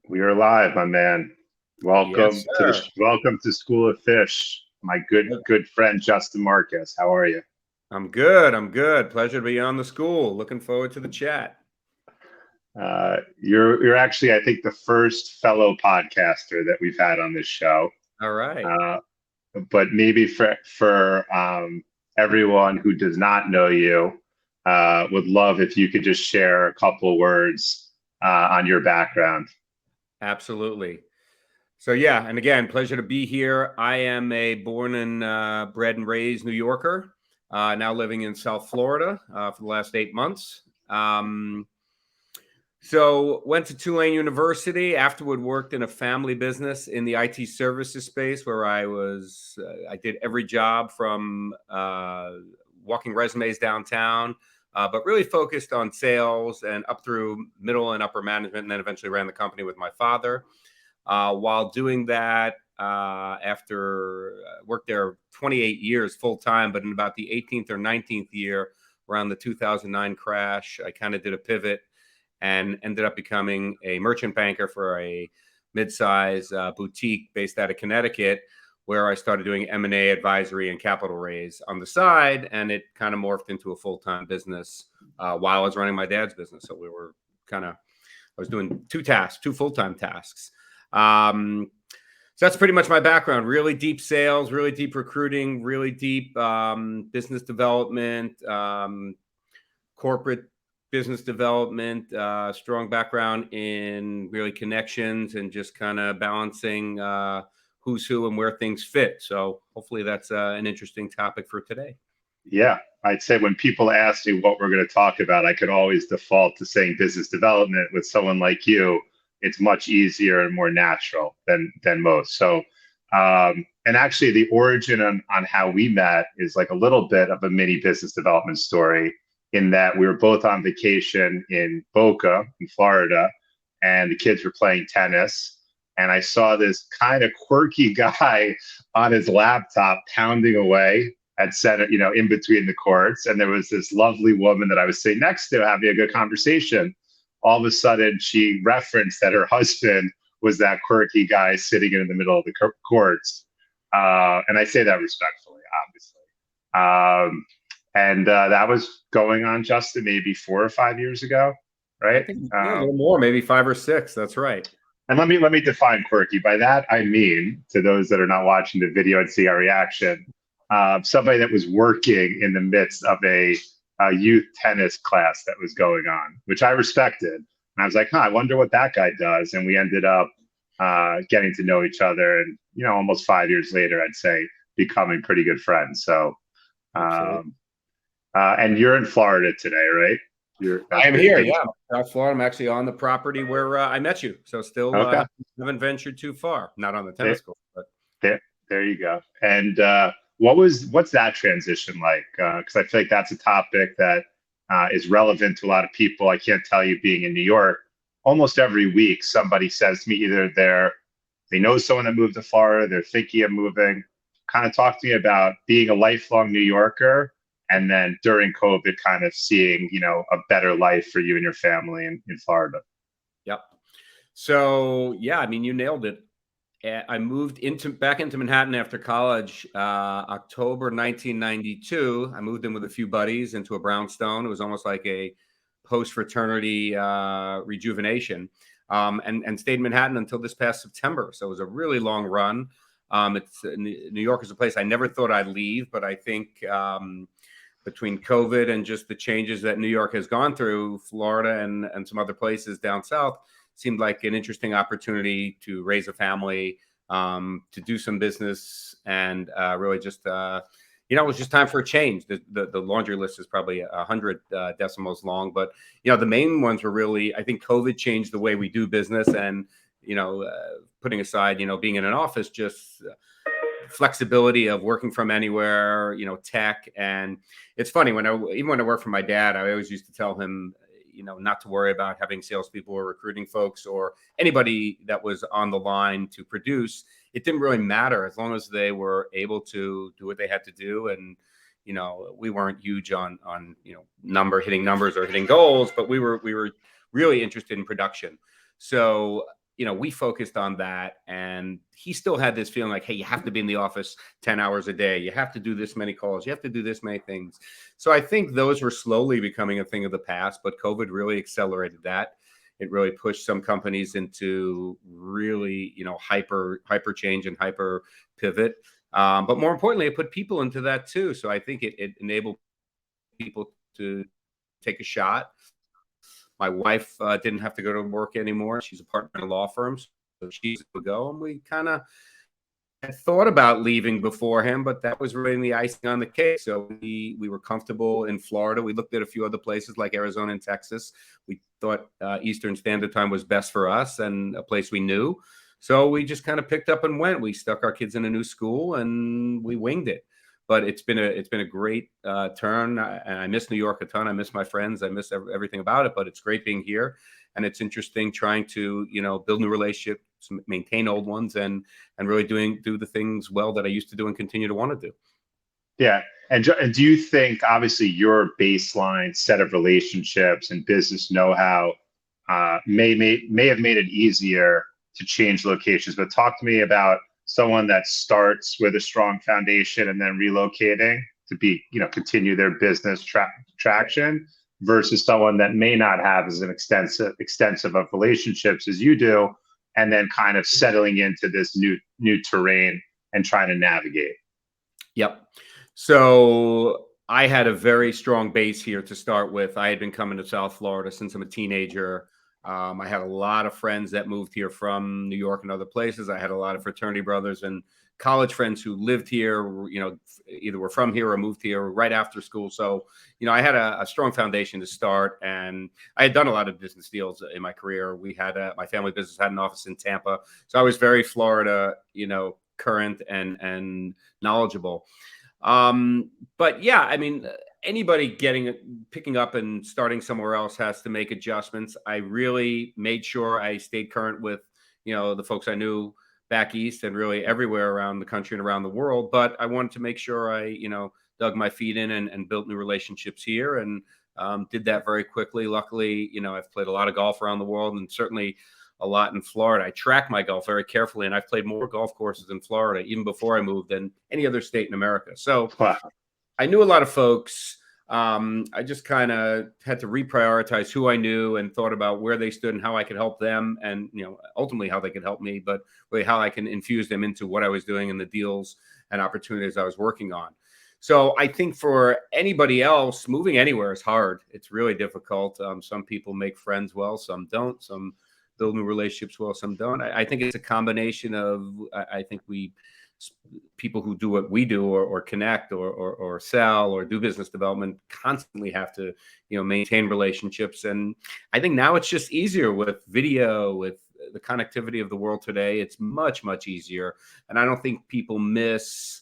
We are live, my man. Yes, sir. Welcome to School of Fish. My good friend Justin Marcus. How are you? I'm good. I'm good. Pleasure to be on the school. Looking forward to the chat. You're actually, I think, the first fellow podcaster that we've had on this show. All right. Uh, but maybe for everyone who does not know you, would love if you could just share a couple words on your background. Absolutely. So yeah, and again, pleasure to be here. I am a born and bred and raised New Yorker, now living in South Florida for the last 8 months. So went to Tulane University, afterward worked in a family business in the IT services space where I did every job from walking resumes downtown, but really focused on sales and up through middle and upper management, and then eventually ran the company with my father. While doing that, after worked there 28 years full time, but in about the 18th or 19th year, around the 2009 crash, I kind of did a pivot and ended up becoming a merchant banker for a mid-size boutique based out of Connecticut, where I started doing M&A advisory and capital raise on the side, and it kind of morphed into a full-time business while I was running my dad's business. So I was doing two full-time tasks. So that's pretty much my background. Really deep sales, really deep recruiting, really deep business development, corporate business development, strong background in really connections and just kind of balancing who's who and where things fit. So hopefully that's an interesting topic for today. Yeah, I'd say when people ask me what we're going to talk about, I could always default to saying business development. With someone like you, it's much easier and more natural than most. So, and actually, the origin on how we met is like a little bit of a mini business development story, in that we were both on vacation in Boca, in Florida, and the kids were playing tennis. And I saw this kind of quirky guy on his laptop pounding away at center, in between the courts. And there was this lovely woman that I was sitting next to having a good conversation. All of a sudden, she referenced that her husband was that quirky guy sitting in the middle of the courts. And I say that respectfully, obviously. And that was going on, Justin, maybe 4 or 5 years ago, right? I think a little more, maybe 5 or 6. That's right. And let me define quirky. By that, I mean, to those that are not watching the video and see our reaction, somebody that was working in the midst of a youth tennis class that was going on, which I respected. And I was like, I wonder what that guy does. And we ended up getting to know each other. And, almost 5 years later, I'd say becoming pretty good friends. So, and you're in Florida today, right? I am here, yeah. South Florida. I'm actually on the property where I met you. So still haven't ventured too far. Not on the tennis court, but there you go. And what's that transition like? Because I feel like that's a topic that is relevant to a lot of people. I can't tell you, being in New York, almost every week somebody says to me either they know someone that moved to Florida, they're thinking of moving. Kind of talk to me about being a lifelong New Yorker, and then during COVID, kind of seeing, a better life for you and your family in Florida. Yep. So, yeah, I mean, you nailed it. I moved back into Manhattan after college, October 1992. I moved in with a few buddies into a brownstone. It was almost like a post-fraternity rejuvenation, and stayed in Manhattan until this past September. So it was a really long run. New York is a place I never thought I'd leave, but I think between COVID and just the changes that New York has gone through, Florida and some other places down south seemed like an interesting opportunity to raise a family, to do some business, and really just, it was just time for a change. The laundry list is probably 100 decimals long, but, the main ones were really, I think COVID changed the way we do business, and, putting aside, being in an office, just flexibility of working from anywhere, tech. And it's funny, even when I worked for my dad, I always used to tell him, not to worry about having salespeople or recruiting folks or anybody that was on the line to produce. It didn't really matter as long as they were able to do what they had to do. And, we weren't huge on hitting numbers or hitting goals, but we were really interested in production. So we focused on that, and he still had this feeling like, hey, you have to be in the office 10 hours a day. You have to do this many calls. You have to do this many things. So I think those were slowly becoming a thing of the past, but COVID really accelerated that. It really pushed some companies into really, hyper change and hyper pivot. But more importantly, it put people into that too. So I think it enabled people to take a shot. My wife didn't have to go to work anymore. She's a partner in a law firm, so she's to go. And we kind of had thought about leaving before him, but that was really the icing on the cake. So we were comfortable in Florida. We looked at a few other places like Arizona and Texas. We thought Eastern Standard Time was best for us and a place we knew. So we just kind of picked up and went. We stuck our kids in a new school and we winged it. But it's been a great turn. And I miss New York a ton. I miss my friends. I miss everything about it. But it's great being here, and it's interesting trying to build new relationships, maintain old ones, and really do the things well that I used to do and continue to want to do. Yeah. And do you think, obviously, your baseline set of relationships and business know-how may have made it easier to change locations? But talk to me about someone that starts with a strong foundation and then relocating to continue their business traction versus someone that may not have as an extensive of relationships as you do, and then kind of settling into this new terrain and trying to navigate. Yep. So I had a very strong base here to start with. I had been coming to South Florida since I'm a teenager. I had a lot of friends that moved here from New York and other places. I had a lot of fraternity brothers and college friends who lived here, either were from here or moved here right after school. So, I had a strong foundation to start, and I had done a lot of business deals in my career. My family business had an office in Tampa. So I was very Florida, current and knowledgeable. But yeah, I mean, anybody picking up and starting somewhere else has to make adjustments. I really made sure I stayed current with, the folks I knew back east and really everywhere around the country and around the world. But I wanted to make sure I, dug my feet in and built new relationships here, and did that very quickly. Luckily, I've played a lot of golf around the world, and certainly a lot in Florida. I track my golf very carefully, and I've played more golf courses in Florida even before I moved than any other state in America. So Wow. I knew a lot of folks. I just kind of had to reprioritize who I knew and thought about where they stood and how I could help them, and ultimately how they could help me, but really how I can infuse them into what I was doing and the deals and opportunities I was working on. So I think for anybody else, moving anywhere is hard. It's really difficult. Some people make friends well, some don't. Some build new relationships well, some don't. I think it's a combination of, I think people who do what we do or connect or sell or do business development constantly have to, maintain relationships. And I think now it's just easier with video, with the connectivity of the world today. It's much, much easier. And I don't think people miss,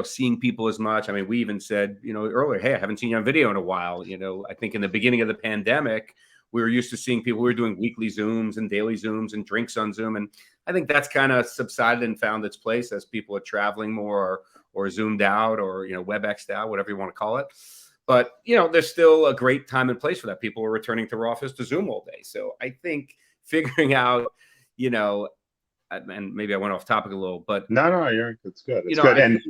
seeing people as much. I mean, we even said, earlier, hey, I haven't seen you on video in a while. I think in the beginning of the pandemic, we were used to seeing people. We were doing weekly Zooms and daily Zooms and drinks on Zoom. And I think that's kind of subsided and found its place as people are traveling more or Zoomed out or, WebExed out, whatever you want to call it. But, there's still a great time and place for that. People are returning to their office to Zoom all day. So I think figuring out, and maybe I went off topic a little, but no, it's good. It's good.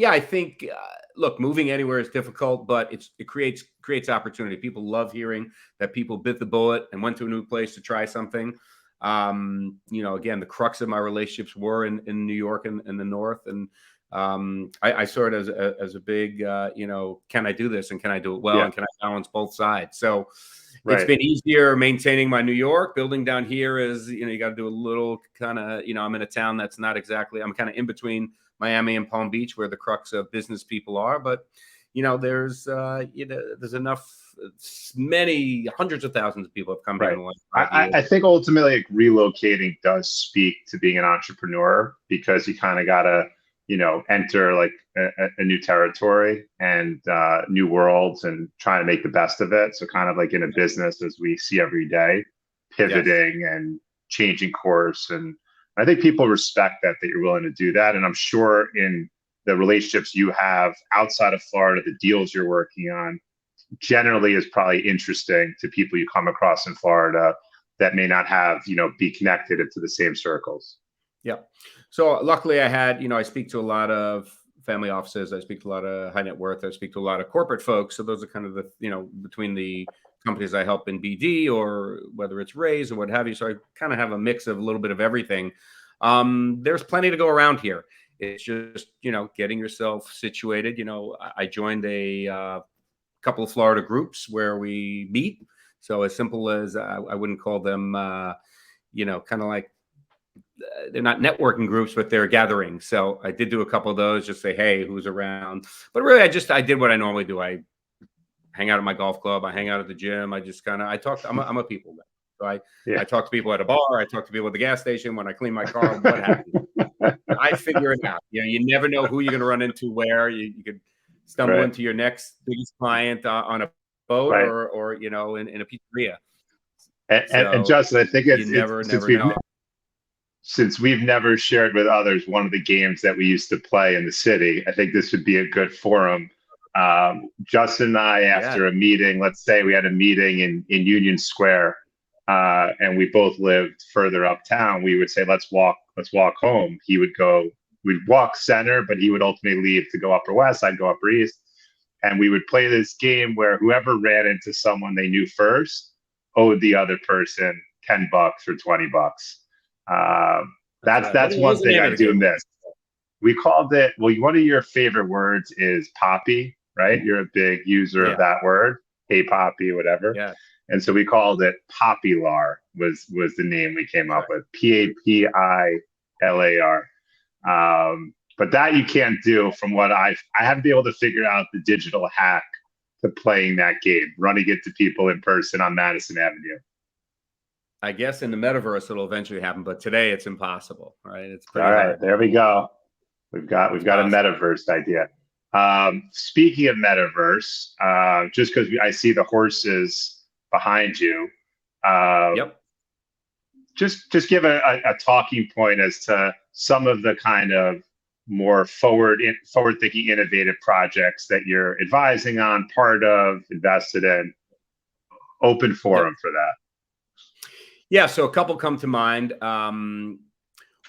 I think, look, moving anywhere is difficult, but it creates opportunity. People love hearing that people bit the bullet and went to a new place to try something. Again, the crux of my relationships were in New York and in the North. And I saw it as a big, can I do this and can I do it well? Yeah. And can I balance both sides? So It's been easier maintaining my New York. Building down here is, you got to do a little kind of, I'm in a town that's not exactly, I'm kind of in between Miami and Palm Beach, where the crux of business people are. But, there's enough, many hundreds of thousands of people have come here in the last 5 years. I think ultimately relocating does speak to being an entrepreneur, because you kind of got to, enter like a new territory and new worlds and trying to make the best of it. So kind of like in a business, as we see every day, pivoting and changing course. And I think people respect that you're willing to do that. And I'm sure in the relationships you have outside of Florida, the deals you're working on generally is probably interesting to people you come across in Florida that may not have, be connected into the same circles. Yeah. So luckily I had, I speak to a lot of family offices. I speak to a lot of high net worth. I speak to a lot of corporate folks. So those are kind of the, between the companies I help in BD or whether it's Raise or what have you. So I kind of have a mix of a little bit of everything. There's plenty to go around here. It's just, getting yourself situated. I joined a couple of Florida groups where we meet. So as simple as I wouldn't call them, kind of like, they're not networking groups, but they're gatherings. So I did do a couple of those, just say, hey, who's around? But really, I did what I normally do. I hang out at my golf club. I hang out at the gym. I just kind of, I talk. I'm a people guy. So I talk to people at a bar. I talk to people at the gas station when I clean my car. What have you? I figure it out. You never know who you're going to run into where. You could stumble into your next biggest client on a boat or in a pizzeria. And Justin, I think you never know. Since we've never shared with others one of the games that we used to play in the city, I think this would be a good forum. Justin and I, after a meeting, let's say we had a meeting in Union Square, and we both lived further uptown, we would say, let's walk home. We'd walk center, but he would ultimately leave to go Upper West. I'd go Upper East. And we would play this game where whoever ran into someone they knew first owed the other person $10 or $20. That's one thing I do miss. We called it, well, one of your favorite words is poppy, right? You're a big user of that word. Hey, poppy, whatever. Yeah. And so we called it Popular was the name we came up with. Papilar. But that you can't do from what I haven't been able to figure out the digital hack to playing that game, running it to people in person on Madison Avenue. I guess in the metaverse it'll eventually happen, but today it's impossible, right? It's pretty all right. hard. There we go. We've got a metaverse idea. Speaking of metaverse, just because I see the horses behind you, just give a talking point as to some of the kind of more forward-thinking, innovative projects that you're advising on, part of, invested in. Open forum for that. Yeah, so a couple come to mind.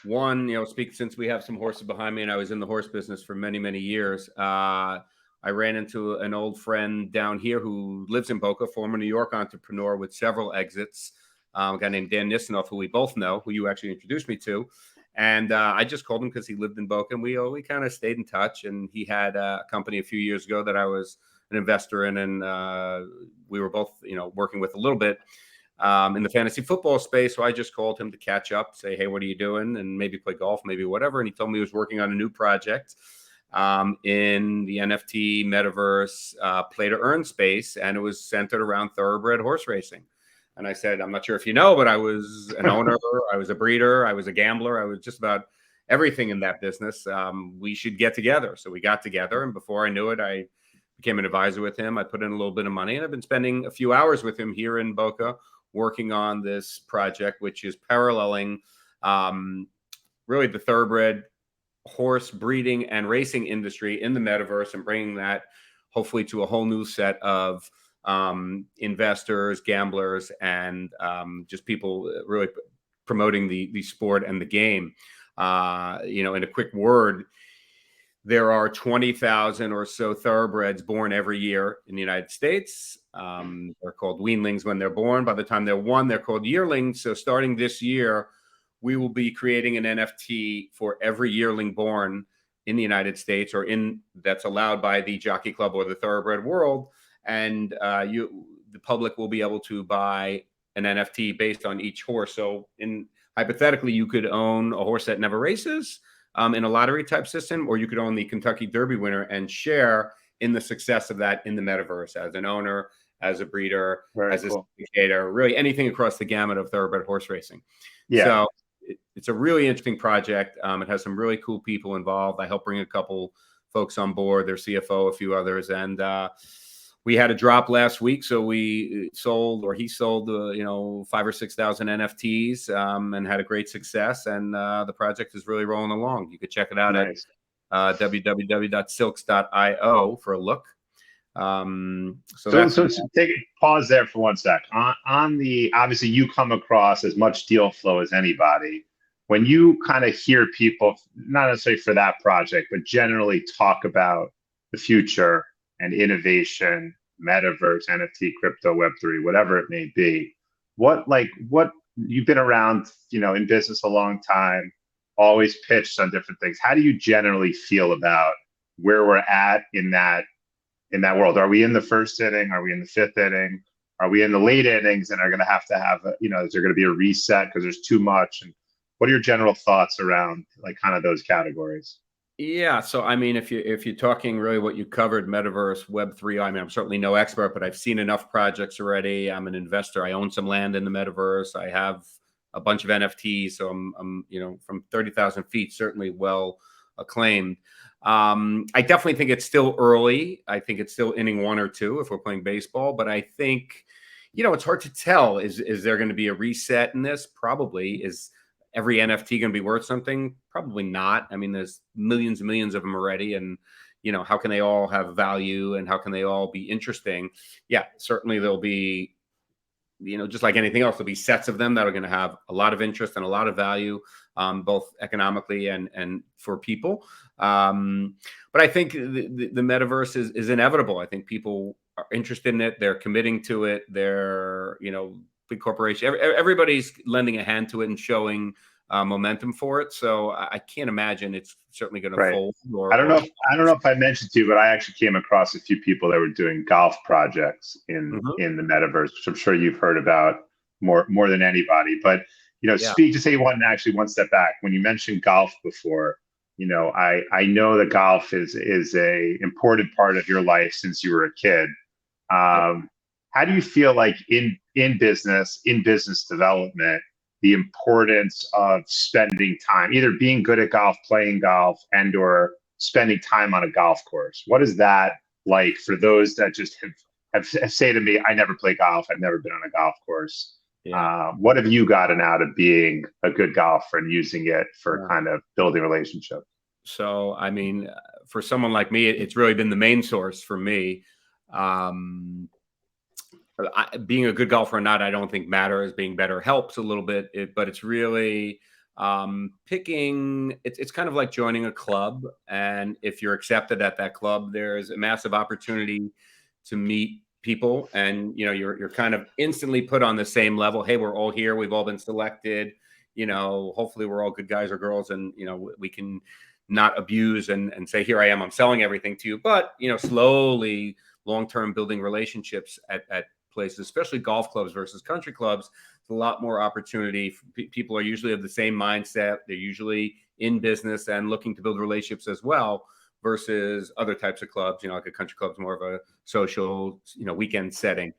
One, since we have some horses behind me and I was in the horse business for many, many years, I ran into an old friend down here who lives in Boca, former New York entrepreneur with several exits, a guy named Dan Nisanoff, who we both know, who you actually introduced me to. And I just called him because he lived in Boca, and we kind of stayed in touch. And he had a company a few years ago that I was an investor in, and we were both, working with a little bit in the fantasy football space. So I just called him to catch up, say, hey, what are you doing? And maybe play golf, maybe whatever. And he told me he was working on a new project in the NFT metaverse play to earn space. And it was centered around thoroughbred horse racing. And I said, I'm not sure if you know, but I was an owner, I was a breeder, I was a gambler, I was just about everything in that business. We should get together. So we got together, and before I knew it, I became an advisor with him. I put in a little bit of money, and I've been spending a few hours with him here in Boca working on this project, which is paralleling really the thoroughbred horse breeding and racing industry in the metaverse, and bringing that hopefully to a whole new set of investors, gamblers, and just people really promoting the sport and the game. In a quick word, there are 20,000 or so thoroughbreds born every year in the United States. They're called weanlings when they're born. By the time they're one, they're called yearlings. So starting this year, we will be creating an NFT for every yearling born in the United States, or that's allowed by the Jockey Club or the Thoroughbred World. And the public will be able to buy an NFT based on each horse. So hypothetically, you could own a horse that never races in a lottery type system, or you could own the Kentucky Derby winner and share in the success of that in the metaverse as an owner, as a breeder, as a syndicator, really anything across the gamut of thoroughbred horse racing. Yeah. So it's a really interesting project. It has some really cool people involved. I helped bring a couple folks on board, their CFO, a few others, and we had a drop last week, so he sold 5,000 or 6,000 NFTs and had a great success. And the project is really rolling along. You could check it out at www.silks.io for a look. So So, that's so, so take pause there for one sec. On the obviously, you come across as much deal flow as anybody. When you kind of hear people, not necessarily for that project, but generally talk about the future and innovation, metaverse, NFT, crypto, Web3, whatever it may be, what you've been around, in business a long time, always pitched on different things. How do you generally feel about where we're at in that world? Are we in the first inning? Are we in the fifth inning? Are we in the late innings and are going to have is there going to be a reset because there's too much? And what are your general thoughts around like kind of those categories? Yeah. So, I mean, if you're talking really what you covered, Metaverse, Web3, I mean, I'm certainly no expert, but I've seen enough projects already. I'm an investor. I own some land in the Metaverse. I have a bunch of NFTs. So I'm from 30,000 feet, certainly well acclaimed. I definitely think it's still early. I think it's still inning one or two if we're playing baseball, but I think, it's hard to tell. Is there going to be a reset in this? Probably. Is every NFT going to be worth something? Probably not. I mean, there's millions and millions of them already. And, how can they all have value and how can they all be interesting? Yeah, certainly there'll be, just like anything else, there'll be sets of them that are going to have a lot of interest and a lot of value, both economically and for people. But I think the metaverse is inevitable. I think people are interested in it. They're committing to it. They're, big corporation. Everybody's lending a hand to it and showing momentum for it. So I can't imagine it's certainly going to Right. fold. I don't know if I mentioned to you, but I actually came across a few people that were doing golf projects Mhm. in the metaverse, which I'm sure you've heard about more than anybody. But Yeah. speak to say one step back. When you mentioned golf before, I know that golf is a important part of your life since you were a kid. Yeah. How do you feel like in business development, the importance of spending time, either being good at golf, playing golf, and or spending time on a golf course? What is that like for those that just have say to me, I never play golf, I've never been on a golf course. Yeah. What have you gotten out of being a good golfer and using it for Yeah. kind of building relationships? So, I mean, for someone like me, it's really been the main source for me. Um, Being a good golfer or not, I don't think matters. Being better helps a little bit, but it's really picking. It's kind of like joining a club, and if you're accepted at that club, there's a massive opportunity to meet people, and you're kind of instantly put on the same level. Hey, we're all here. We've all been selected. Hopefully, we're all good guys or girls, and we can not abuse and say, here I am, I'm selling everything to you, but slowly long-term building relationships at places, especially golf clubs versus country clubs. It's a lot more opportunity. People are usually of the same mindset. They're usually in business and looking to build relationships as well, versus other types of clubs, like a country club's more of a social, weekend setting.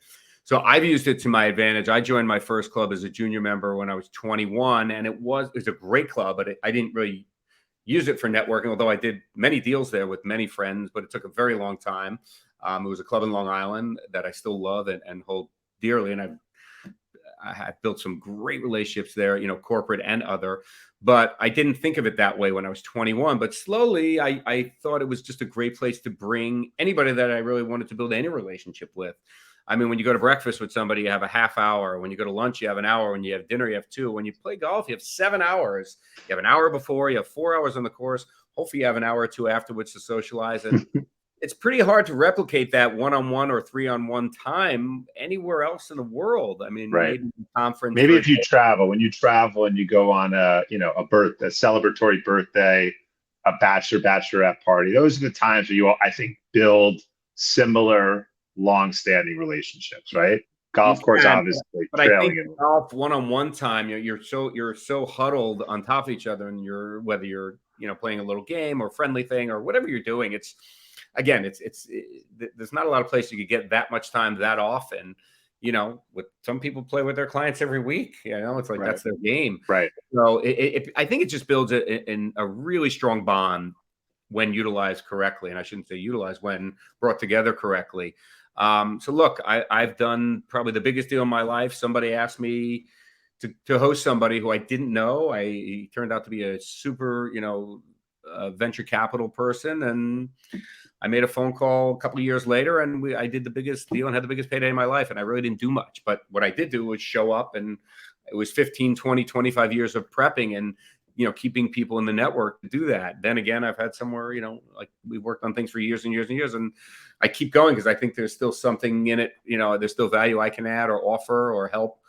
So I've used it to my advantage. I joined my first club as a junior member when I was 21, and it was a great club, but I didn't really use it for networking, although I did many deals there with many friends, but it took a very long time. It was a club in Long Island that I still love and hold dearly. And I've built some great relationships there, corporate and other, but I didn't think of it that way when I was 21. But slowly I thought it was just a great place to bring anybody that I really wanted to build any relationship with. I mean, when you go to breakfast with somebody, you have a half hour. When you go to lunch, you have an hour. When you have dinner, you have 2. When you play golf, you have 7 hours. You have an hour before, you have 4 hours on the course. Hopefully you have an hour or 2 afterwards to socialize. And it's pretty hard to replicate that one-on-one or 3-on-1 time anywhere else in the world. I mean, Right. maybe conference. Maybe if you travel, when you travel and you go on a celebratory birthday, a bachelorette party, those are the times where you all, I think, build similar long-standing relationships, right? You Golf course, can, obviously, but I think trailing it. golf one-on-one time, you're so huddled on top of each other, and whether you're playing a little game or friendly thing or whatever you're doing, it's there's not a lot of places you could get that much time that often. With some people play with their clients every week. It's like that's their game. Right. So I think it just builds a really strong bond when utilized correctly, and I shouldn't say utilized, when brought together correctly. So look, I've done probably the biggest deal in my life. Somebody asked me to host somebody who I didn't know. He turned out to be a super, a venture capital person, and I made a phone call a couple of years later, and I did the biggest deal and had the biggest payday in my life. And I really didn't do much, but what I did do was show up, and it was 15, 20, 25 years of prepping and, keeping people in the network to do that. Then again, I've had somewhere, like we worked on things for years and years and years, and I keep going because I think there's still something in it. There's still value I can add or offer or help,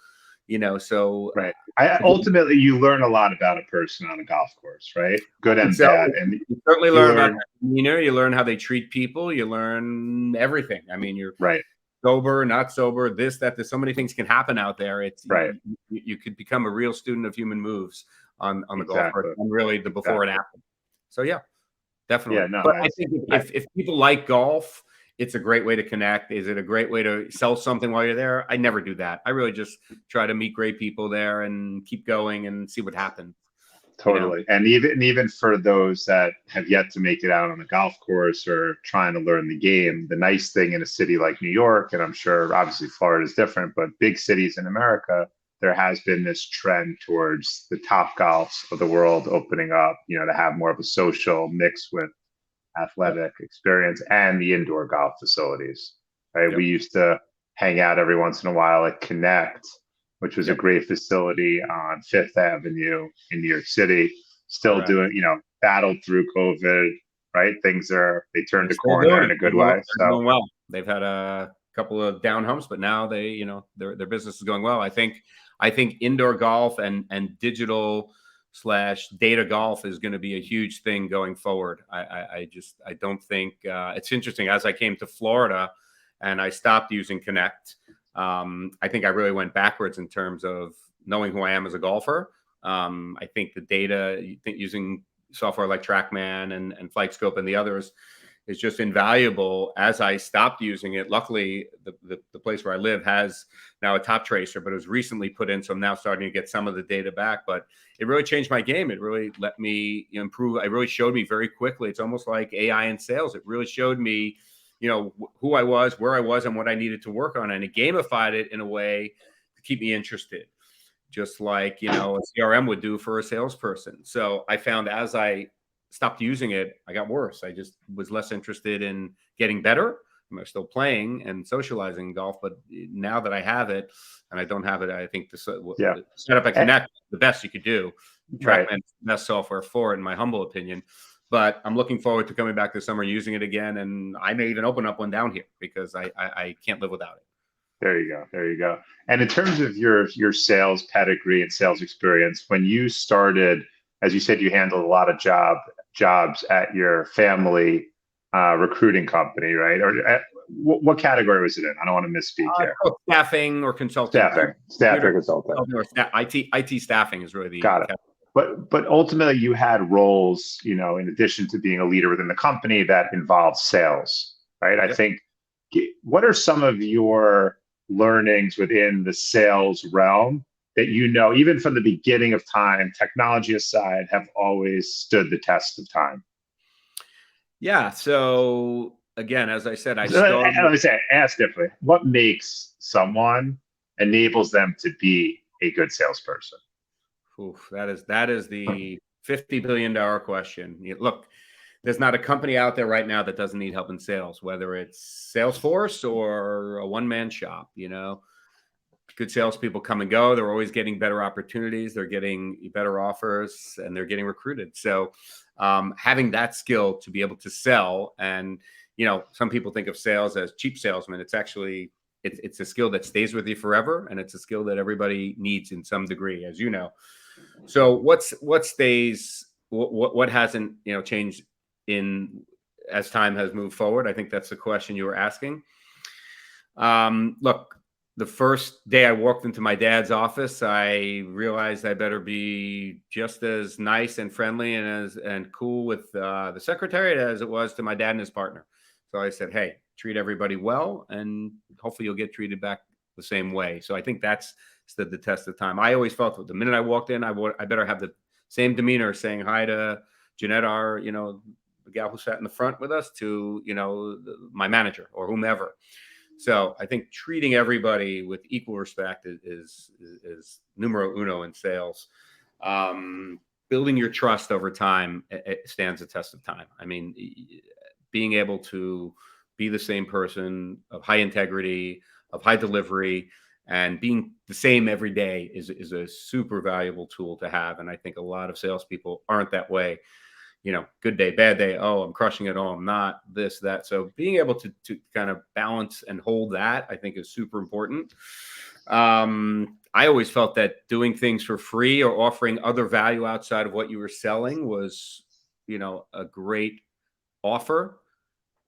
so. Right. Ultimately, you learn a lot about a person on a golf course, right? Good and bad. And you certainly learn about you learn how they treat people. You learn everything. I mean, you're right. Sober, not sober, this, that. There's so many things can happen out there. It's right. You could become a real student of human moves on the golf course, and really the before and after. So yeah, definitely. Yeah, no, but I think if people like golf, it's a great way to connect. Is it a great way to sell something while you're there? I never do that. I really just try to meet great people there and keep going and see what happens. Totally. And even for those that have yet to make it out on the golf course or trying to learn the game, the nice thing in a city like New York, and I'm sure obviously Florida is different, but big cities in America, there has been this trend towards the top golfs of the world opening up, to have more of a social mix with athletic experience and the indoor golf facilities, right? Yep. We used to hang out every once in a while at Connect, which was a great facility on Fifth Avenue in New York City. Still doing, battled through COVID, right? They turned a corner in a good way. They're doing well. They've had a couple of down humps, but now they, their business is going well. I think indoor golf and digital/data golf is going to be a huge thing going forward. I don't think it's interesting. As I came to Florida and I stopped using Connect, I think I really went backwards in terms of knowing who I am as a golfer. I think the data, using software like TrackMan and FlightScope and the others is just invaluable. As I stopped using it, luckily the place where I live has now a top tracer, but it was recently put in, so I'm now starting to get some of the data back. But it really changed my game. It really let me improve. It really showed me very quickly. It's almost like AI in sales. It really showed me who I was, where I was, and what I needed to work on. And it gamified it in a way to keep me interested, just like, a CRM would do for a salesperson. So I found as I stopped using it, I got worse. I just was less interested in getting better. I'm still playing and socializing in golf, but now that I have it and I don't have it, I think the setup at Connect, the best you could do. TrackMan's the best software for it, in my humble opinion. But I'm looking forward to coming back this summer, using it again, and I may even open up one down here because I can't live without it. There you go. And in terms of your sales pedigree and sales experience, when you started, as you said, you handled a lot of jobs at your family recruiting company, right? Or what category was it in? I don't want to misspeak here. Staffing or consulting. Staffing or consulting. Or IT staffing is really the got it. But ultimately, you had roles, in addition to being a leader within the company, that involved sales, right? I think. What are some of your learnings within the sales realm that even from the beginning of time, technology aside, have always stood the test of time? Yeah. So again, as I said, ask differently. What makes someone enables them to be a good salesperson? Oof, that is the $50 billion question. Look, there's not a company out there right now that doesn't need help in sales, whether it's Salesforce or a one-man shop. Good salespeople come and go. They're always getting better opportunities. They're getting better offers, and they're getting recruited. So having that skill to be able to sell, and some people think of sales as cheap salesmen. It's actually it's a skill that stays with you forever, and it's a skill that everybody needs in some degree, as you know. So what stays? What hasn't changed as time has moved forward? I think that's the question you were asking. Look, the first day I walked into my dad's office, I realized I better be just as nice and friendly and cool with the secretary as it was to my dad and his partner. So I said, hey, treat everybody well, and hopefully you'll get treated back the same way. So I think that's stood the test of time. I always felt the minute I walked in, I better have the same demeanor, saying hi to Jeanette, our, the gal who sat in the front with us, to, my manager or whomever. So I think treating everybody with equal respect is numero uno in sales. building your trust over time, it stands the test of time. I mean, being able to be the same person of high integrity, of high delivery, and being the same every day is a super valuable tool to have. And I think a lot of salespeople aren't that way. Good day, bad day. Oh, I'm crushing it. Oh, I'm not this, that. So being able to kind of balance and hold that, I think, is super important. I always felt that doing things for free or offering other value outside of what you were selling was, a great offer.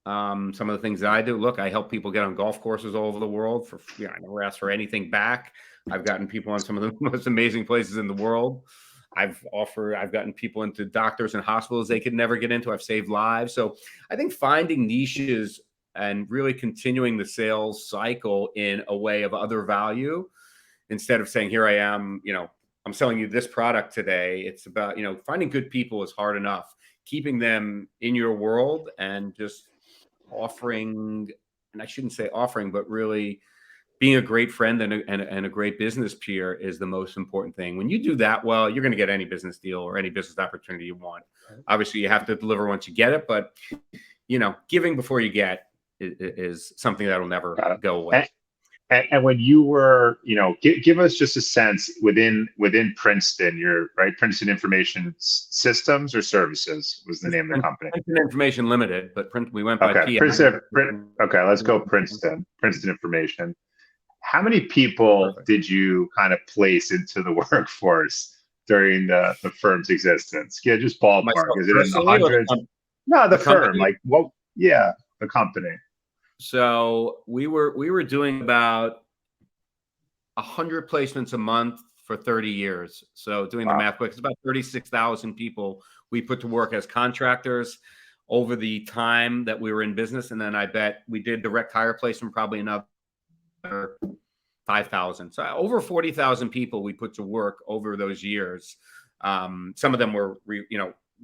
Some of the things that I do, look, I help people get on golf courses all over the world for, I never ask for anything back. I've gotten people on some of the most amazing places in the world. I've gotten people into doctors and hospitals they could never get into. I've saved lives. So I think finding niches and really continuing the sales cycle in a way of other value, instead of saying, here I am, I'm selling you this product today. It's about, finding good people is hard enough. Keeping them in your world and just offering, and I shouldn't say offering, but really being a great friend and a great business peer is the most important thing. When you do that well, you're going to get any business deal or any business opportunity you want. Obviously, you have to deliver once you get it, but giving before you get is something that'll never go away. And when you were, give us just a sense within Princeton, Princeton Information Systems or Services was the name of the company. Princeton Information Limited, but we went by PI. Okay, let's go Princeton Information. How many people did you kind of place into the workforce during the firm's existence? Yeah, just ballpark. Is it in the hundreds? No, the firm. Company? Like what? Yeah, the company. So we were doing about 100 placements a month for 30 years. So doing the math quick, it's about 36,000 people we put to work as contractors over the time that we were in business. And then I bet we did direct hire placement, probably another 5,000. So over 40,000 people we put to work over those years. Some of them were,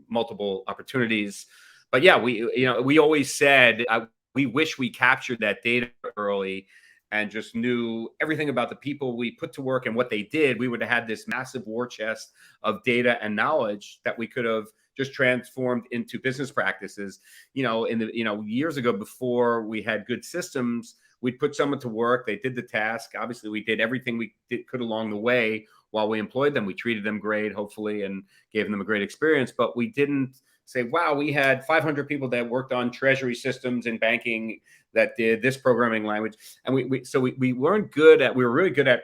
multiple opportunities. But yeah, we always said, we wish we captured that data early and just knew everything about the people we put to work and what they did. We would have had this massive war chest of data and knowledge that we could have just transformed into business practices. Years ago, before we had good systems, we'd put someone to work. They did the task. Obviously, we did everything we could along the way while we employed them. We treated them great, hopefully, and gave them a great experience. But we didn't say, wow, we had 500 people that worked on treasury systems and banking that did this programming language. And we weren't good at, we were really good at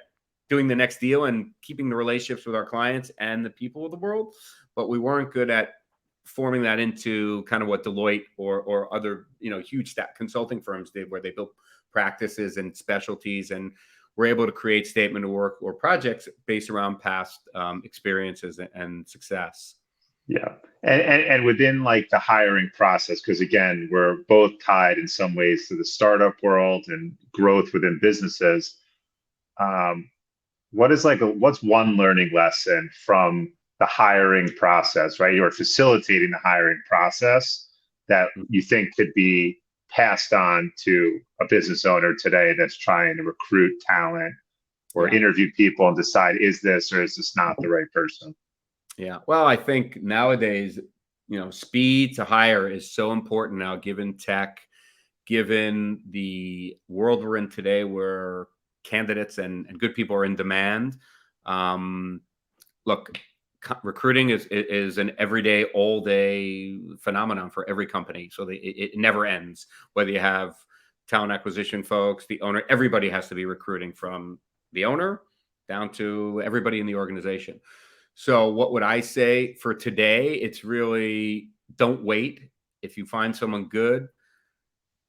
doing the next deal and keeping the relationships with our clients and the people of the world. But we weren't good at forming that into kind of what Deloitte or other, huge consulting firms did, where they built practices and specialties and were able to create statement of work or projects based around past experiences and success. Yeah. And within like the hiring process, because again, we're both tied in some ways to the startup world and growth within businesses. What's one learning lesson from the hiring process, right? You're facilitating the hiring process that you think could be passed on to a business owner today that's trying to recruit talent or interview people and decide, is this or is this not the right person? Yeah. Well, I think nowadays, speed to hire is so important now, given tech, given the world we're in today, where candidates and good people are in demand. Look, recruiting is an everyday, all day phenomenon for every company. So it never ends. Whether you have talent acquisition folks, the owner, everybody has to be recruiting, from the owner down to everybody in the organization. So what would I say for today? It's really, don't wait. If you find someone good,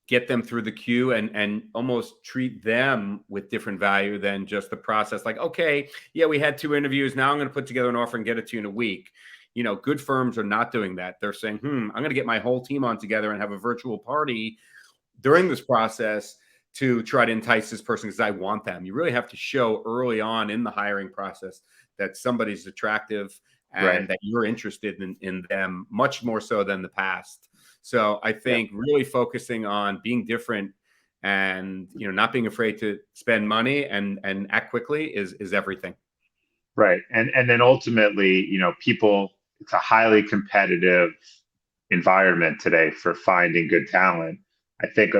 get them through the queue and almost treat them with different value than just the process. Like, okay, yeah, we had 2 interviews. Now I'm going to put together an offer and get it to you in a week. Good firms are not doing that. They're saying, I'm going to get my whole team on together and have a virtual party during this process to try to entice this person because I want them. You really have to show early on in the hiring process that somebody's attractive and that you're interested in them much more so than the past. So I think really focusing on being different and, not being afraid to spend money and act quickly is everything. Right. And then ultimately, people, it's a highly competitive environment today for finding good talent. I think,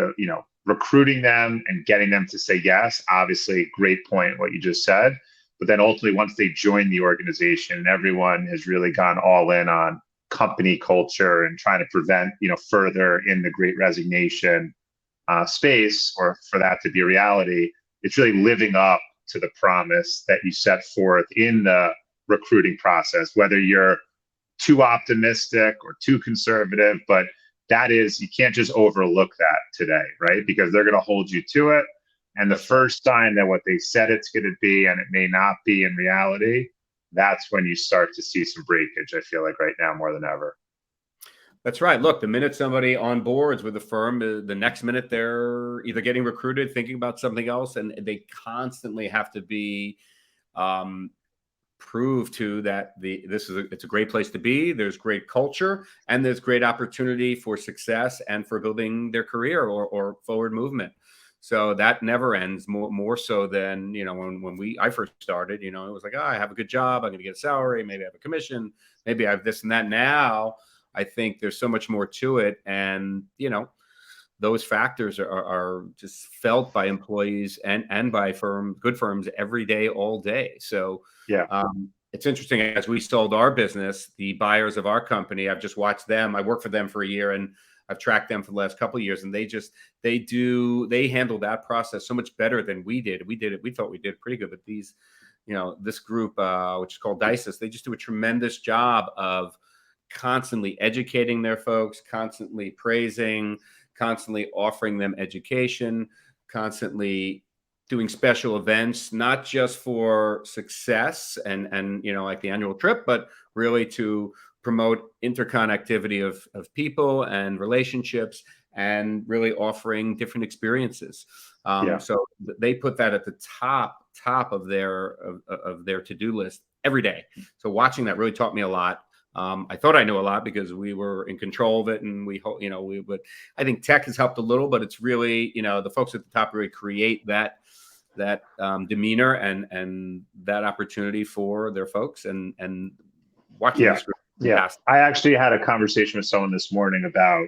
recruiting them and getting them to say yes, obviously, great point, what you just said. But then ultimately, once they join the organization, everyone has really gone all in on company culture and trying to prevent, further in the great resignation space, or for that to be a reality. It's really living up to the promise that you set forth in the recruiting process, whether you're too optimistic or too conservative, but that is, you can't just overlook that today, right? Because they're going to hold you to it. And the first sign that what they said it's going to be and it may not be in reality, that's when you start to see some breakage, I feel like right now more than ever. That's right. Look, the minute somebody on boards with a firm, the next minute they're either getting recruited, thinking about something else, and they constantly have to be prove to that it's a great place to be. There's great culture and there's great opportunity for success and for building their career or forward movement. So that never ends. More so than when I first started. It was like, I have a good job, I'm going to get a salary, maybe I have a commission, maybe I have this and that. Now I think there's so much more to it, and those factors are just felt by employees and by good firms every day, all day. So yeah, it's interesting. As we sold our business, the buyers of our company, I've just watched them. I worked for them for a year, and I've tracked them for the last couple of years, and they handle that process so much better than we did. We thought we did pretty good, but this group, which is called DICES, they just do a tremendous job of constantly educating their folks, constantly praising, constantly offering them education, constantly doing special events, not just for success and like the annual trip, but really to promote interconnectivity of people and relationships, and really offering different experiences. So they put that at the top of their to-do list every day. So watching that really taught me a lot. I thought I knew a lot because we were in control of it, and but I think tech has helped a little, but it's really, the folks at the top really create that demeanor and that opportunity for their folks, and watching this group. Yeah. I actually had a conversation with someone this morning about,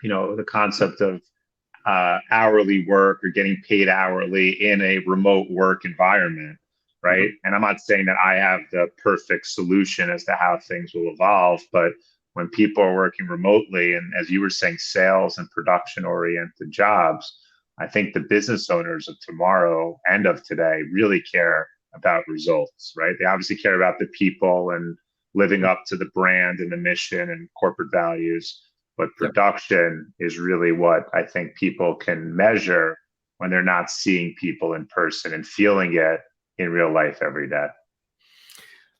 the concept of hourly work or getting paid hourly in a remote work environment. Right. Mm-hmm. And I'm not saying that I have the perfect solution as to how things will evolve, but when people are working remotely, and as you were saying, sales and production oriented jobs, I think the business owners of tomorrow and of today really care about results, right? They obviously care about the people and living up to the brand and the mission and corporate values, but production is really what I think people can measure when they're not seeing people in person and feeling it in real life every day.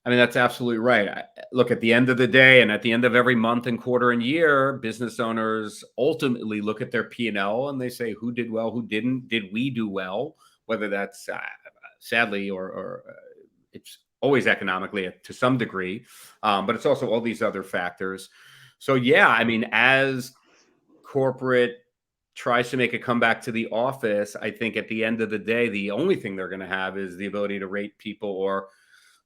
I mean, that's absolutely right. Look, at the end of the day and at the end of every month and quarter and year, business owners ultimately look at their P&L and they say, who did well, who didn't? Did we do well? Whether that's sadly or it's always economically to some degree, but it's also all these other factors. So, yeah, I mean, as corporate tries to make a comeback to the office, I think at the end of the day, the only thing they're going to have is the ability to rate people, or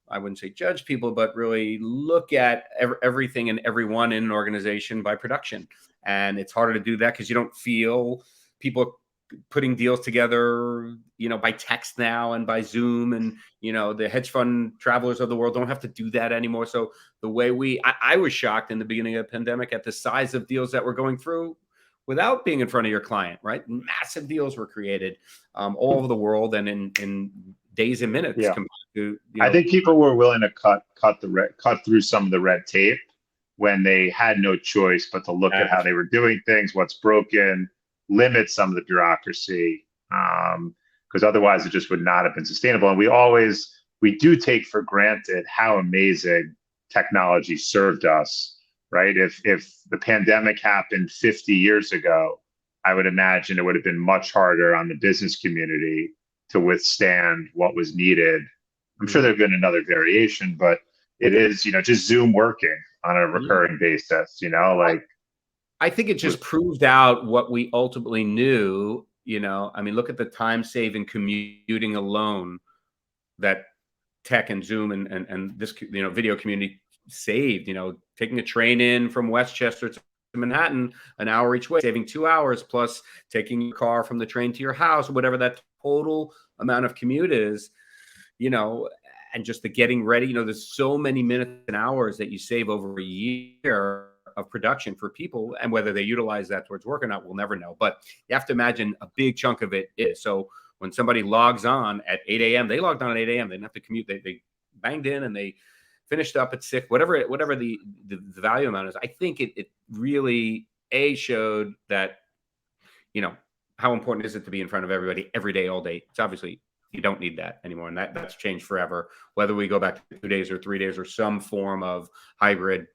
I wouldn't say judge people, but really look at everything and everyone in an organization by production. And it's harder to do that because you don't feel people putting deals together, by text now and by Zoom, and, the hedge fund travelers of the world don't have to do that anymore. So the way I was shocked in the beginning of the pandemic at the size of deals that were going through without being in front of your client, right? Massive deals were created all over the world and in days and minutes. Yeah. I think people were willing to cut through some of the red tape when they had no choice but to look at how they were doing things, what's broken, limit some of the bureaucracy, because otherwise it just would not have been sustainable. And we do take for granted how amazing technology served us. Right. If the pandemic happened 50 years ago, I would imagine it would have been much harder on the business community to withstand what was needed. I'm sure there've been another variation, but it is, just Zoom working on a recurring basis, I think it just proved out what we ultimately knew, I mean, look at the time saving commuting alone that tech and Zoom and this, video community saved, taking a train in from Westchester to Manhattan, an hour each way, saving 2 hours, plus taking your car from the train to your house, whatever that total amount of commute is, and just the getting ready, there's so many minutes and hours that you save over a year of production for people, and whether they utilize that towards work or not, we'll never know. But you have to imagine a big chunk of it is. So when somebody logs on at 8 a.m., they logged on at 8 a.m. They didn't have to commute. They banged in and they finished up at 6, whatever the value amount is. I think it really showed that, how important is it to be in front of everybody every day, all day? It's obviously, you don't need that anymore. And that's changed forever. Whether we go back to 2 days or 3 days or some form of hybrid,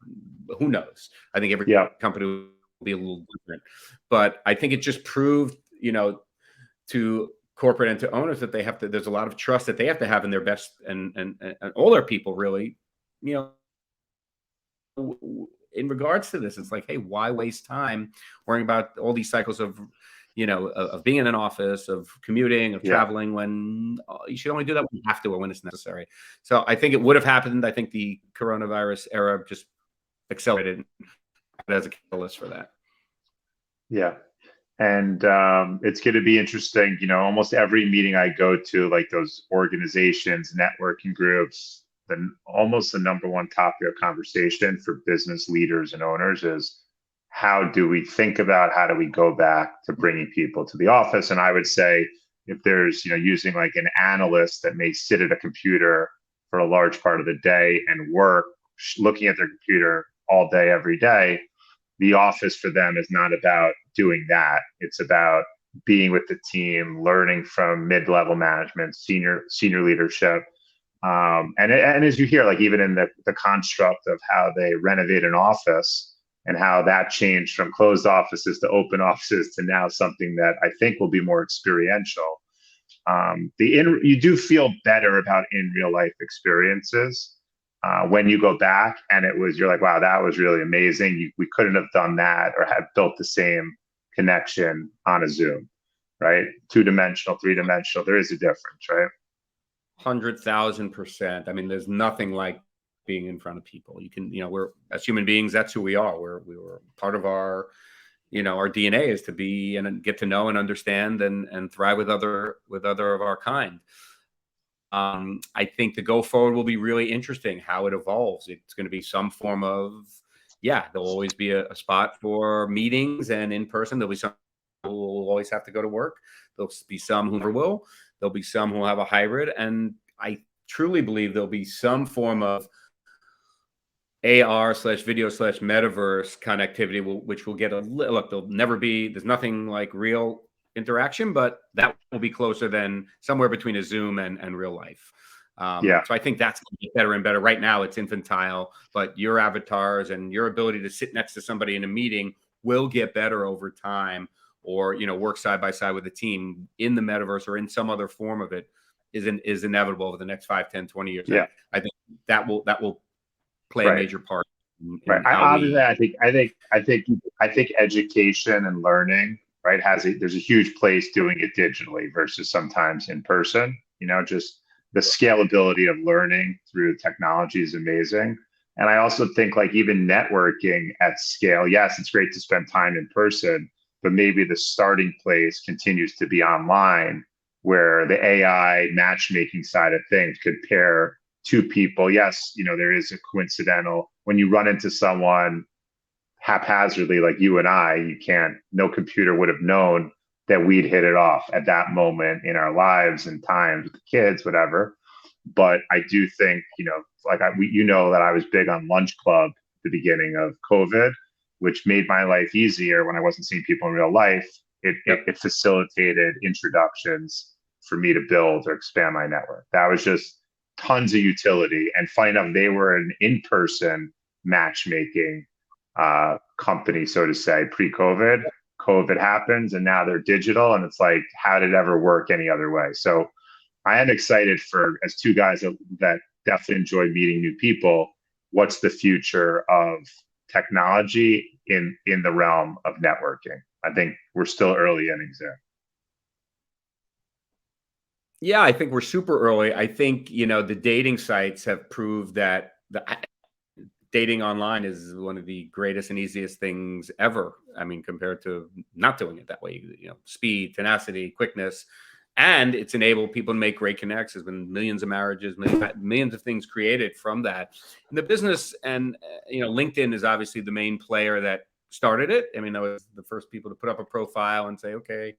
who knows? I think every company will be a little different. But I think it just proved, to corporate and to owners that there's a lot of trust that they have to have in their best and all their people, really, in regards to this. It's like, hey, why waste time worrying about all these cycles of being in an office, of commuting, of traveling, when you should only do that when you have to or when it's necessary. So I think it would have happened. I think the coronavirus era just accelerated as a catalyst for that. Yeah. And it's going to be interesting, almost every meeting I go to, like those organizations, networking groups, almost the number one topic of conversation for business leaders and owners is, how do we think about, how do we go back to bringing people to the office? And I would say, if there's, using like an analyst that may sit at a computer for a large part of the day and work, looking at their computer all day, every day, the office for them is not about doing that. It's about being with the team, learning from mid-level management, senior leadership. And as you hear, like even in the construct of how they renovate an office, and how that changed from closed offices to open offices to now something that I think will be more experiential. You do feel better about in real life experiences when you go back, and you're like, wow, that was really amazing. We couldn't have done that or have built the same connection on a Zoom, right? 2-dimensional, 3-dimensional. There is a difference, right? 100,000%. I mean, there's nothing like being in front of people. You can, we're, as human beings, that's who we are. We were part of our, our DNA is to be and get to know and understand and thrive with other of our kind. I think the go forward will be really interesting how it evolves. It's going to be some form of, there'll always be a spot for meetings and in person. There'll be some who will always have to go to work. There'll be some who never will. There'll be some who will have a hybrid. And I truly believe there'll be some form of AR/video/metaverse connectivity, which will get look, there's nothing like real interaction, but that will be closer than somewhere between a Zoom and real life. So I think that's going to get better and better. Right now it's infantile, but your avatars and your ability to sit next to somebody in a meeting will get better over time, or, work side by side with a team in the metaverse or in some other form of it is inevitable over the next 5, 10, 20 years. Yeah. I think that will play a major part. Right. I think education and learning, right, there's a huge place doing it digitally versus sometimes in person. Just the scalability of learning through technology is amazing. And I also think, like, even networking at scale, yes, it's great to spend time in person, but maybe the starting place continues to be online, where the AI matchmaking side of things could pair two people. Yes, there is a coincidental, when you run into someone haphazardly like you and I, no computer would have known that we'd hit it off at that moment in our lives and times with the kids, whatever. But I do think, that I was big on lunch club at the beginning of COVID, which made my life easier when I wasn't seeing people in real life. It facilitated introductions for me to build or expand my network. That was just tons of utility. And funny enough, they were an in-person matchmaking company, so to say, pre-COVID. COVID happens and now they're digital, and it's like, how did it ever work any other way? So I am excited as two guys that definitely enjoy meeting new people, what's the future of technology in the realm of networking? I think we're still early innings there. Yeah, I think we're super early. I think, the dating sites have proved that dating online is one of the greatest and easiest things ever. I mean, compared to not doing it that way, speed, tenacity, quickness, and it's enabled people to make great connects. There's been millions of marriages, millions of things created from that in the business. And, LinkedIn is obviously the main player that started it. I mean, that was the first people to put up a profile and say, okay,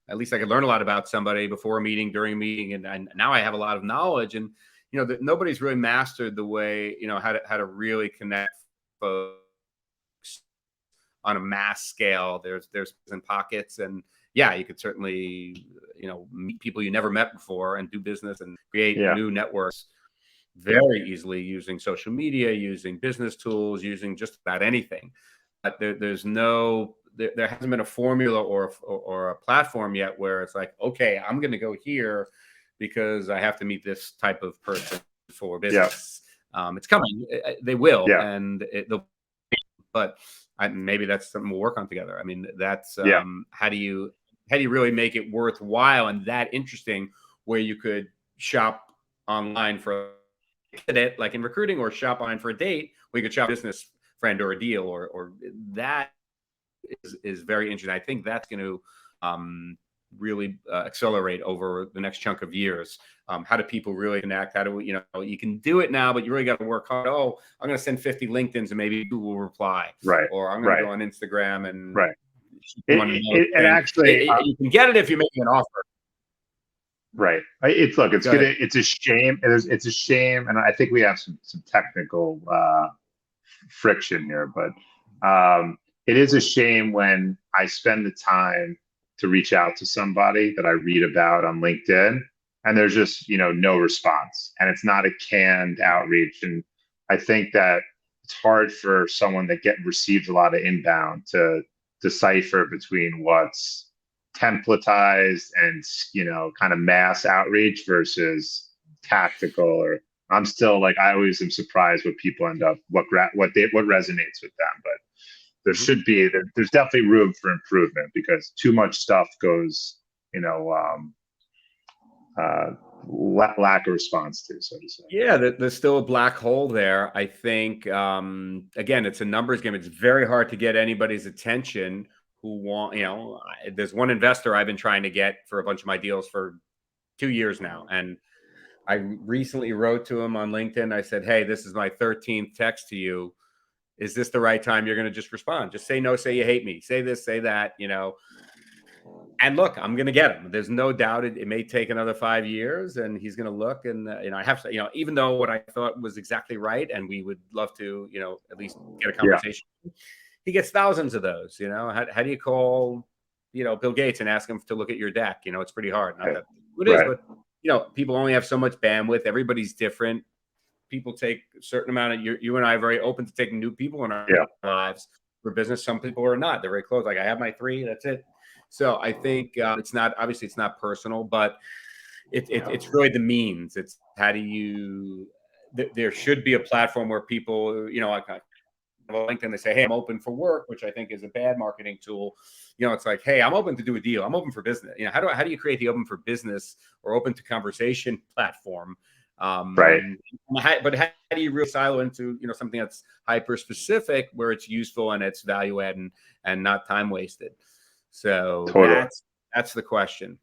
at least I could learn a lot about somebody before a meeting, during a meeting, and now I have a lot of knowledge. And nobody's really mastered the way how to really connect folks on a mass scale. There's in pockets, and yeah, you could certainly meet people you never met before and do business and create new networks very easily using social media, using business tools, using just about anything. But there hasn't been a formula or a platform yet where it's like, okay, I'm going to go here because I have to meet this type of person for business. It's coming. They will, and but maybe that's something we'll work on together. I mean, that's how do you really make it worthwhile and that interesting where you could shop online for it, like in recruiting, or shop online for a date where you could shop a business friend or a deal, or that is very interesting. I think that's going to really accelerate over the next chunk of years. How do people really connect? How do we, you can do it now, but you really got to work hard. Oh, I'm going to send 50 LinkedIn's and maybe people will reply. Right. Or I'm going to go on Instagram and and actually, you can get it if you're making an offer. Right. It's a shame. It's a shame, and I think we have some technical friction here, but it is a shame when I spend the time to reach out to somebody that I read about on LinkedIn, and there's just no response, and it's not a canned outreach. And I think that it's hard for someone that receives a lot of inbound to decipher between what's templatized and kind of mass outreach versus tactical. Or I'm still like, I always am surprised what people end up what resonates with them. But there should be there's definitely room for improvement because too much stuff goes lack of response to, so to say. Yeah, there's still a black hole there. I think again, it's a numbers game. It's very hard to get anybody's attention who want, there's one investor I've been trying to get for a bunch of my deals for 2 years now. And I recently wrote to him on LinkedIn. I said, hey, this is my 13th text to you. Is this the right time you're going to just respond? Just say no, say you hate me, say this, say that, and look, I'm going to get him. There's no doubt it may take another 5 years and he's going to look. And, I have to, even though what I thought was exactly right, and we would love to, at least get a conversation. He gets thousands of those. How do you call, Bill Gates and ask him to look at your deck? It's pretty hard. Not that it is, but people only have so much bandwidth. Everybody's different. People take a certain amount of. You and I are very open to taking new people in our lives for business. Some people are not. They're very close. Like I have my 3. That's it. So I think it's not personal, but it's really the means. It's how do you. There should be a platform where people, like LinkedIn, they say, hey, I'm open for work, which I think is a bad marketing tool. It's like, hey, I'm open to do a deal. I'm open for business. How do you create the open for business or open to conversation platform? But how do you really silo into, something that's hyper specific where it's useful and it's value add and not time wasted? So that's the question.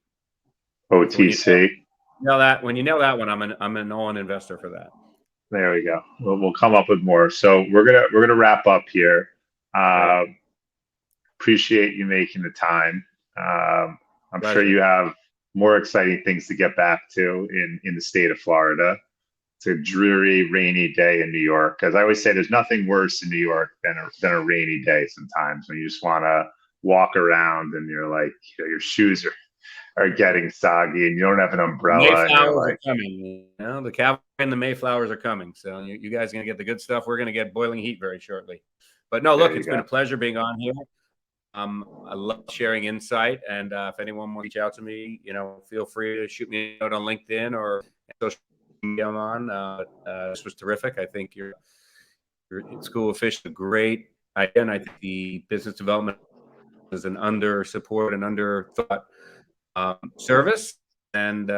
OTC. When you know that one, I'm an all-in investor for that. There we go. We'll come up with more. So we're gonna wrap up here. Appreciate you making the time. I'm sure you have more exciting things to get back to in the state of Florida. It's a dreary, rainy day in New York. As I always say, there's nothing worse in New York than a rainy day. Sometimes when you just want to walk around and you're like, your shoes are getting soggy and you don't have an umbrella. Mayflowers are coming. The cavalry and the Mayflowers are coming. So you guys are going to get the good stuff. We're going to get boiling heat very shortly. But no, look, it's been a pleasure being on here. I love sharing insight. And if anyone wants to reach out to me, feel free to shoot me a note on LinkedIn or social media on. This was terrific. I think your School of Fishman is great. Again, I think the business development is an under support and under thought service, and there's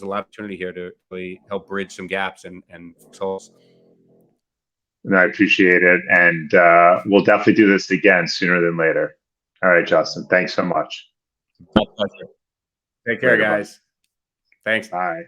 a lot of opportunity here to really help bridge some gaps and souls. And I appreciate it. And we'll definitely do this again sooner than later. All right, Justin. Thanks so much. My pleasure. Take care, Later, bud. guys. Thanks. Bye.